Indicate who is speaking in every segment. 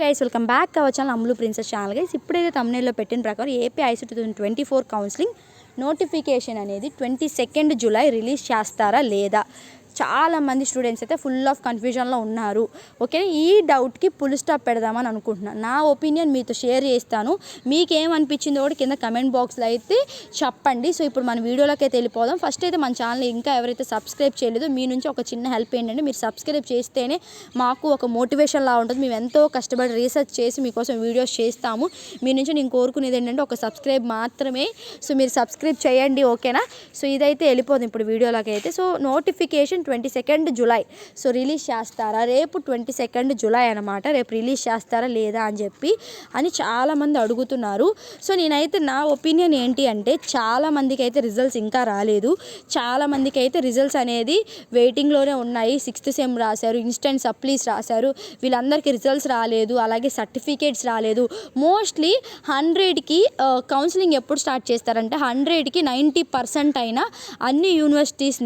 Speaker 1: Guys, welcome back our channel Ammulu princess channel guys. ఇప్పుడైతే థంబ్నెయిల్లో పెట్టిన ప్రకారం ఏపీ ఐసెట్ 2024 కౌన్సిలింగ్ నోటిఫికేషన్ అనేది 22 July release చేస్తారా లేదా, చాలామంది స్టూడెంట్స్ అయితే ఫుల్ ఆఫ్ కన్ఫ్యూజన్లో ఉన్నారు. ఓకే, ఈ డౌట్కి ఫుల్ స్టాప్ పెడదామని అనుకుంటున్నాను. నా ఒపీనియన్ మీతో షేర్ చేస్తాను. మీకేమనిపించిందో కూడా కింద కమెంట్ బాక్స్లో అయితే చెప్పండి. సో ఇప్పుడు మన వీడియోలోకి అయితే వెళ్ళిపోదాం. ఫస్ట్ అయితే మన ఛానల్ ఇంకా ఎవరైతే సబ్స్క్రైబ్ చేయలేదో మీ నుంచి ఒక చిన్న హెల్ప్ ఏంటంటే, మీరు సబ్స్క్రైబ్ చేస్తేనే మాకు ఒక మోటివేషన్ లా ఉంటుంది. మేము ఎంతో కష్టపడి రీసెర్చ్ చేసి మీకోసం వీడియోస్ చేస్తాము. మీ నుంచి నేను కోరుకునేది ఏంటంటే ఒక సబ్స్క్రైబ్ మాత్రమే. సో మీరు సబ్స్క్రైబ్ చేయండి, ఓకేనా? సో ఇదైతే వెళ్ళిపోదు ఇప్పుడు వీడియోలోకి అయితే. So notification 22 July so release చేస్తారా, రేపు 22 జూలై అనమాట, రేపు రిలీజ్ చేస్తారా లేదా అని చాలామంది అడుగుతున్నారు. సో నేనైతే నా ఒపీనియన్ ఏంటి అంటే, చాలామందికి అయితే రిజల్ట్స్ ఇంకా రాలేదు. చాలామందికి అయితే రిజల్ట్స్ అనేది వెయిటింగ్లోనే ఉన్నాయి. 6th సెమ్ రాశారు, ఇన్స్టెంట్ సప్లీస్ రాశారు, వీళ్ళందరికీ రిజల్ట్స్ రాలేదు. అలాగే సర్టిఫికేట్స్ రాలేదు. మోస్ట్లీ 100కి కౌన్సిలింగ్ ఎప్పుడు స్టార్ట్ చేస్తారంటే, 100కి 90% అయినా అన్ని యూనివర్సిటీస్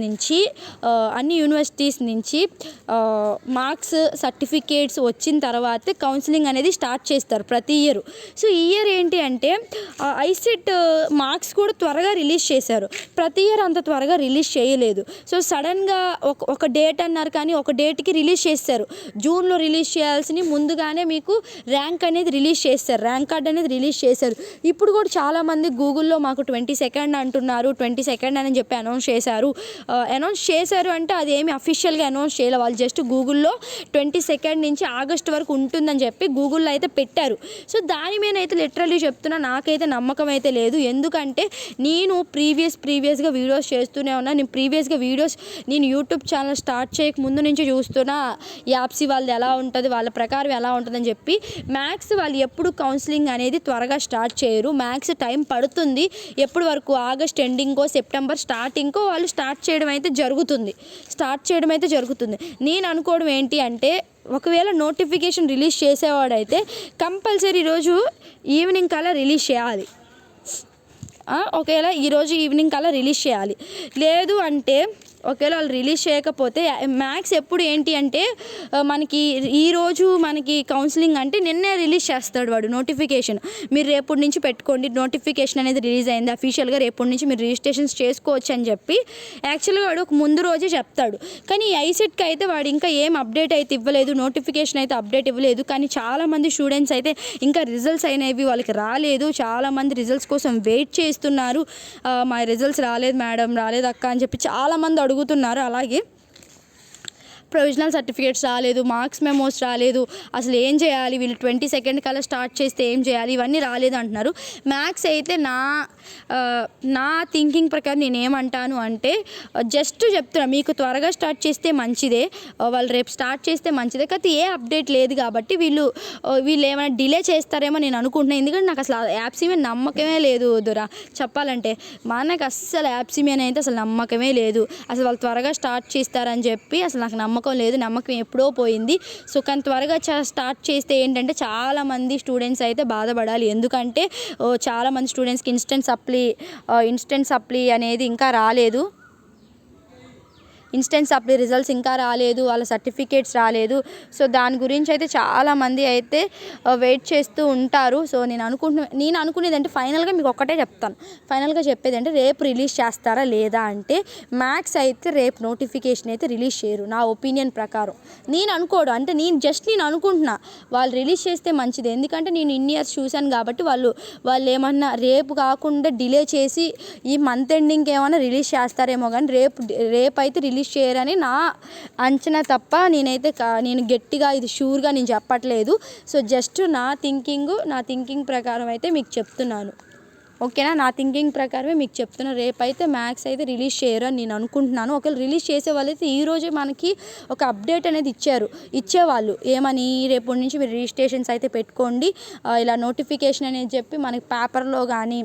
Speaker 1: నుంచి మార్క్స్ సర్టిఫికేట్స్ వచ్చిన తర్వాత కౌన్సిలింగ్ అనేది స్టార్ట్ చేస్తారు ప్రతి ఇయర్. సో ఈ ఇయర్ ఏంటి అంటే, ఐసెట్ మార్క్స్ కూడా త్వరగా రిలీజ్ చేశారు. ప్రతి ఇయర్ అంత త్వరగా రిలీజ్ చేయలేదు. సో సడన్గా ఒక డేట్ అన్నారు, కానీ ఒక డేట్కి రిలీజ్ చేస్తారు. జూన్లో రిలీజ్ చేయాల్సిన ముందుగానే మీకు ర్యాంక్ అనేది రిలీజ్ చేస్తారు, ర్యాంక్ కార్డ్ అనేది రిలీజ్ చేశారు. ఇప్పుడు కూడా చాలామంది గూగుల్లో మాకు 22 అంటున్నారు, 22 అని చెప్పి అనౌన్స్ చేశారు అంటే అది ఏమి అఫీషియల్గా అనౌన్స్ చేయలేదు. వాళ్ళు జస్ట్ గూగుల్లో 22 నుంచి ఆగస్ట్ వరకు ఉంటుందని చెప్పి గూగుల్లో అయితే పెట్టారు. సో దాని మీద అయితే లిటరల్లీ చెప్తున్నా, నాకైతే నమ్మకం అయితే లేదు. ఎందుకంటే నేను ప్రీవియస్గా వీడియోస్ చేస్తూనే ఉన్నా. నేను యూట్యూబ్ ఛానల్ స్టార్ట్ చేయక ముందు నుంచి చూస్తున్నా యాప్సీ వాళ్ళది ఎలా ఉంటుంది, వాళ్ళ ప్రకారం ఎలా ఉంటుందని చెప్పి. మ్యాథ్స్ వాళ్ళు ఎప్పుడు కౌన్సిలింగ్ అనేది త్వరగా స్టార్ట్ చేయరు. మ్యాథ్స్ టైం పడుతుంది. ఎప్పటి వరకు ఆగస్ట్ ఎండింగ్కో సెప్టెంబర్ స్టార్టింగ్కో వాళ్ళు స్టార్ట్ చేయడం అయితే జరుగుతుంది. నేను అనుకోవడం ఏంటి అంటే, ఒకవేళ నోటిఫికేషన్ రిలీజ్ చేసేవాడైతే కంపల్సరీ ఈరోజు ఈవినింగ్ కల్లా రిలీజ్ చేయాలి. ఒకవేళ ఈరోజు ఈవినింగ్ కల్లా రిలీజ్ చేయాలి. లేదు అంటే ఒకవేళ వాళ్ళు రిలీజ్ చేయకపోతే, మ్యాథ్స్ ఎప్పుడు ఏంటి అంటే, ఈరోజు మనకి కౌన్సిలింగ్ అంటే నిన్నే రిలీజ్ చేస్తాడు వాడు నోటిఫికేషన్. మీరు రేపటి నుంచి పెట్టుకోండి, నోటిఫికేషన్ అనేది రిలీజ్ అయింది అఫీషియల్గా, రేపటి నుంచి మీరు రిజిస్ట్రేషన్స్ చేసుకోవచ్చు అని చెప్పి యాక్చువల్గా వాడు ఒక ముందు రోజే చెప్తాడు. కానీ ఐసెట్కి అయితే వాడు ఇంకా ఏం అప్డేట్ అయితే ఇవ్వలేదు, నోటిఫికేషన్ అయితే అప్డేట్ ఇవ్వలేదు. కానీ చాలామంది స్టూడెంట్స్ అయితే ఇంకా రిజల్ట్స్ అయినవి వాళ్ళకి రాలేదు. చాలామంది రిజల్ట్స్ కోసం వెయిట్ చేస్తున్నారు. మా రిజల్ట్స్ రాలేదు మేడం, రాలేదు అక్క అని చెప్పి చాలామంది అడుగుతున్నారు. అలాగే ప్రొవిజనల్ సర్టిఫికేట్స్ రాలేదు, మార్క్స్ మెమోస్ రాలేదు, అసలు ఏం చేయాలి, వీళ్ళు 22 కల్లా స్టార్ట్ చేస్తే ఏం చేయాలి, ఇవన్నీ రాలేదు అంటున్నారు. మ్యాథ్స్ అయితే నా థింకింగ్ ప్రకారం నేనేమంటాను అంటే, జస్ట్ చెప్తున్నా, మీకు త్వరగా స్టార్ట్ చేస్తే మంచిదే, వాళ్ళు రేపు స్టార్ట్ చేస్తే మంచిదే. కాకపోతే ఏ అప్డేట్ లేదు కాబట్టి వీళ్ళు ఏమైనా డిలే చేస్తారేమో నేను అనుకుంటున్నాను. ఎందుకంటే నాకు అసలు యాప్సీ మీద నమ్మకమే లేదు దొరా, చెప్పాలంటే మనకు అస్సలు యాప్సీ మీద అయితే అసలు నమ్మకమే లేదు. అసలు వాళ్ళు త్వరగా స్టార్ట్ చేస్తారని చెప్పి అసలు నాకు నమ్మకం లేదు. నమ్మకం ఎప్పుడో పోయింది. సో కానీ త్వరగా స్టార్ట్ చేస్తే ఏంటంటే చాలామంది స్టూడెంట్స్ అయితే బాధపడాలి. ఎందుకంటే చాలామంది స్టూడెంట్స్కి ఇన్స్టెంట్ సప్లీ అనేది ఇంకా రాలేదు. ఇన్స్టెంట్ సప్లీ రిజల్ట్స్ ఇంకా రాలేదు, వాళ్ళ సర్టిఫికేట్స్ రాలేదు. సో దాని గురించి అయితే చాలామంది అయితే వెయిట్ చేస్తూ ఉంటారు. సో నేను అనుకునేది అంటే, ఫైనల్గా మీకు ఒక్కటే చెప్తాను. ఫైనల్గా చెప్పేది అంటే, రేపు రిలీజ్ చేస్తారా లేదా అంటే, మ్యాథ్స్ అయితే రేపు నోటిఫికేషన్ అయితే రిలీజ్ చేయరు నా ఒపీనియన్ ప్రకారం. నేను అనుకుంటున్నా వాళ్ళు రిలీజ్ చేస్తే మంచిది. ఎందుకంటే నేను ఇన్ని ఇయర్స్ చూశాను కాబట్టి వాళ్ళు ఏమన్నా రేపు కాకుండా డిలే చేసి ఈ మంత్ ఎండింగ్కి ఏమైనా రిలీజ్ చేస్తారేమో, కానీ రేపు అయితే రిలీజ్ చేయరని నా అంచనా తప్ప నేను గట్టిగా ఇది షూర్గా నేను చెప్పట్లేదు. సో జస్ట్ నా థింకింగ్ ప్రకారం అయితే మీకు చెప్తున్నాను, ఓకేనా? నా థింకింగ్ ప్రకారమే మీకు చెప్తున్నా. రేపైతే మ్యాథ్స్ అయితే రిలీజ్ చేయరు అని నేను అనుకుంటున్నాను. ఒకవేళ రిలీజ్ చేసే వాళ్ళైతే ఈరోజే మనకి ఒక అప్డేట్ అనేది ఇచ్చేవాళ్ళు, ఏమని, రేపటి నుంచి మీరు రిజిస్ట్రేషన్స్ అయితే పెట్టుకోండి, ఇలా నోటిఫికేషన్ అనేది చెప్పి మనకి పేపర్లో కానీ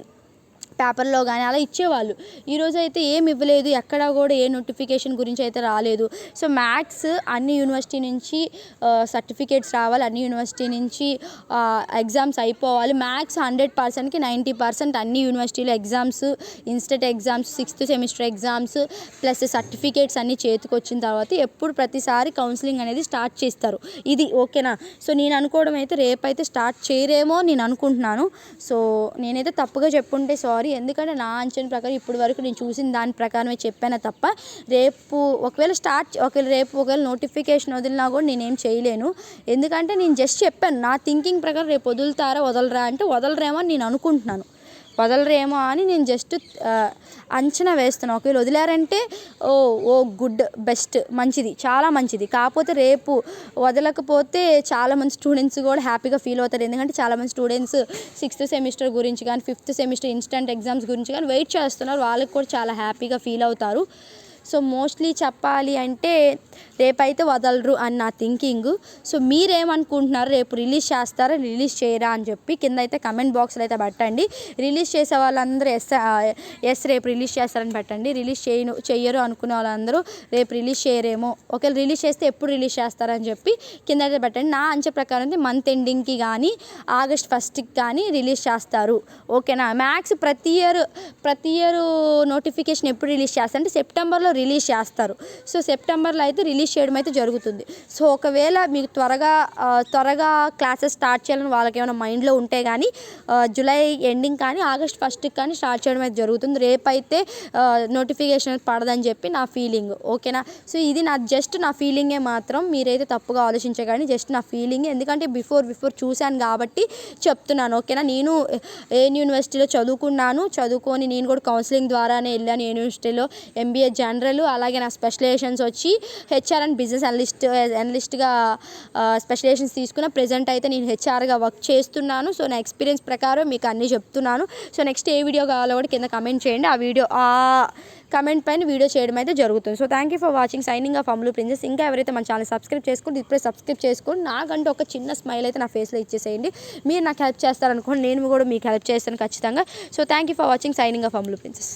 Speaker 1: పేపర్లో కానీ అలా ఇచ్చేవాళ్ళు. ఈరోజు అయితే ఏమి ఇవ్వలేదు, ఎక్కడా కూడా ఏ నోటిఫికేషన్ గురించి అయితే రాలేదు. సో మ్యాథ్స్ అన్ని యూనివర్సిటీ నుంచి సర్టిఫికేట్స్ రావాలి, అన్ని యూనివర్సిటీ నుంచి ఎగ్జామ్స్ అయిపోవాలి. మ్యాథ్స్ 100%కి 90% అన్ని యూనివర్సిటీలో exams, instant exams, 6th semester exams plus certificates అన్నీ చేతికి వచ్చిన తర్వాత ఎప్పుడు ప్రతిసారి కౌన్సిలింగ్ అనేది స్టార్ట్ చేస్తారు. ఇది ఓకేనా. సో నేను అనుకోవడం అయితే రేపైతే స్టార్ట్ చేయరేమో నేను అనుకుంటున్నాను. సో నేనైతే తప్పుగా చెప్పుంటే సారీ. ఎందుకంటే నా అంచనా ప్రకారం ఇప్పటి వరకు నేను చూసిన దాని ప్రకారమే చెప్పాను తప్ప రేపు ఒకవేళ నోటిఫికేషన్ వదిలినా కూడా నేనేం చేయలేను. ఎందుకంటే నేను జస్ట్ చెప్పాను నా థింకింగ్ ప్రకారం రేపు వదలరా అంటే వదలరేమో అని నేను అనుకుంటున్నాను. వదలరేమో అని నేను జస్ట్ అంచనా వేస్తున్నాను. ఒకవేళ వదిలారంటే గుడ్, బెస్ట్, మంచిది, చాలా మంచిది. కాకపోతే రేపు వదలకపోతే చాలామంది స్టూడెంట్స్ కూడా హ్యాపీగా ఫీల్ అవుతారు. ఎందుకంటే చాలామంది స్టూడెంట్స్ 6th సెమిస్టర్ గురించి కానీ 5th సెమిస్టర్ ఇన్స్టెంట్ ఎగ్జామ్స్ గురించి కానీ వెయిట్ చేస్తున్నారు. వాళ్ళకి కూడా చాలా హ్యాపీగా ఫీల్ అవుతారు. సో మోస్ట్లీ చెప్పాలి అంటే రేపైతే వదలరు అని నా థింకింగ్. సో మీరేమనుకుంటున్నారు, రేపు రిలీజ్ చేస్తారా రిలీజ్ చేయరా అని చెప్పి కింద అయితే కమెంట్ బాక్స్లో అయితే పెట్టండి. రిలీజ్ చేసే వాళ్ళందరూ ఎస్ రేపు రిలీజ్ చేస్తారని పెట్టండి. రిలీజ్ చెయ్యరు అనుకునే వాళ్ళందరూ రేపు రిలీజ్ చేయరేమో, ఒకవేళ రిలీజ్ చేస్తే ఎప్పుడు రిలీజ్ చేస్తారని చెప్పి కింద అయితే పెట్టండి. నా అంచే ప్రకారం అయితే మంత్ ఎండింగ్కి కానీ August 1st కానీ రిలీజ్ చేస్తారు. ఓకేనా. మ్యాథ్స్ ప్రతి ఇయర్ నోటిఫికేషన్ ఎప్పుడు రిలీజ్ చేస్తారంటే సెప్టెంబర్లో రిలీజ్ చేస్తారు. సో సెప్టెంబర్లో అయితే రిలీజ్ చేయడం అయితే జరుగుతుంది. సో ఒకవేళ మీకు త్వరగా క్లాసెస్ స్టార్ట్ చేయాలని వాళ్ళకి ఏమైనా మైండ్లో ఉంటే కానీ జూలై ఎండింగ్ కానీ August 1st కానీ స్టార్ట్ చేయడం అయితే జరుగుతుంది. రేపైతే నోటిఫికేషన్ పడదని చెప్పి నా ఫీలింగ్. ఓకేనా. సో ఇది జస్ట్ నా ఫీలింగే మాత్రం, మీరైతే తప్పుగా ఆలోచించగానే జస్ట్ నా ఫీలింగ్. ఎందుకంటే బిఫోర్ చూశాను కాబట్టి చెప్తున్నాను. ఓకేనా. నేను ఏఎన్ యూనివర్సిటీలో చదువుకొని నేను కూడా కౌన్సిలింగ్ ద్వారానే వెళ్ళాను. యూనివర్సిటీలో MBA జనరల్, అలాగే నా స్పెషలైజేషన్స్ వచ్చి HR అండ్ బిజినెస్ అనలిస్ట్గా స్పెషలైజేషన్స్ తీసుకున్న. ప్రెజెంట్ అయితే నేను HRగా వర్క్ చేస్తున్నాను. సో నా ఎక్స్పీరియన్స్ ప్రకారం మీకు అన్నీ చెప్తున్నాను. సో నెక్స్ట్ ఏ వీడియో కావాలో కూడా కింద కమెంట్ చేయండి. ఆ కమెంట్ పైన వీడియో చేయడం అయితే జరుగుతుంది. So thank you for watching. Signing off Ammulu princess. ఇంకా ఎవరైతే మన ఛానల్ సబ్స్క్రైబ్ చేసుకోండి, ఇప్పుడే సబ్స్క్రైబ్ చేసుకోండి. నాకంటే ఒక చిన్న స్మైల్ అయితే నా ఫేస్లో ఇచ్చేసేయండి. మీరు నాకు హెల్ప్ చేస్తారనుకోండి, నేను కూడా మీకు హెల్ప్ చేస్తాను ఖచ్చితంగా. So thank you for watching. Signing off Ammulu princess.